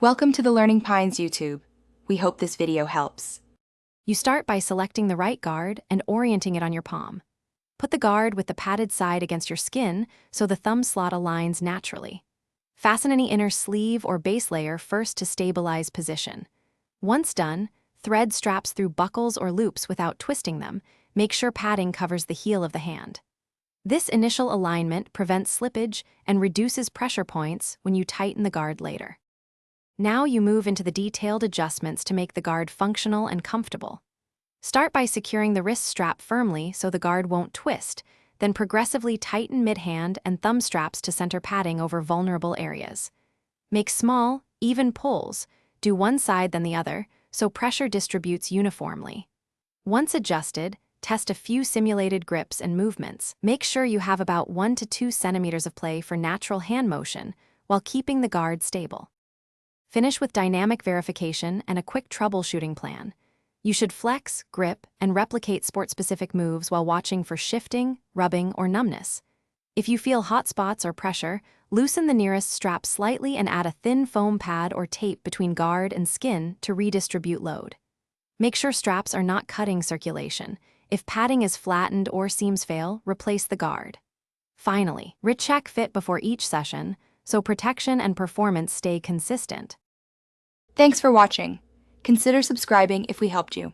Welcome to the Learning Pines YouTube. We hope this video helps. You start by selecting the right guard and orienting it on your palm. Put the guard with the padded side against your skin so the thumb slot aligns naturally. Fasten any inner sleeve or base layer first to stabilize position. Once done, thread straps through buckles or loops without twisting them. Make sure padding covers the heel of the hand. This initial alignment prevents slippage and reduces pressure points when you tighten the guard later. Now you move into the detailed adjustments to make the guard functional and comfortable. Start by securing the wrist strap firmly so the guard won't twist, then progressively tighten mid-hand and thumb straps to center padding over vulnerable areas. Make small, even pulls, do one side then the other, so pressure distributes uniformly. Once adjusted, test a few simulated grips and movements. Make sure you have about 1 to 2 centimeters of play for natural hand motion while keeping the guard stable. Finish with dynamic verification and a quick troubleshooting plan. You should flex, grip, and replicate sport-specific moves while watching for shifting, rubbing, or numbness. If you feel hot spots or pressure, loosen the nearest strap slightly and add a thin foam pad or tape between guard and skin to redistribute load. Make sure straps are not cutting circulation. If padding is flattened or seams fail, replace the guard. Finally, recheck fit before each session, so protection and performance stay consistent. Thanks for watching. Consider subscribing if we helped you.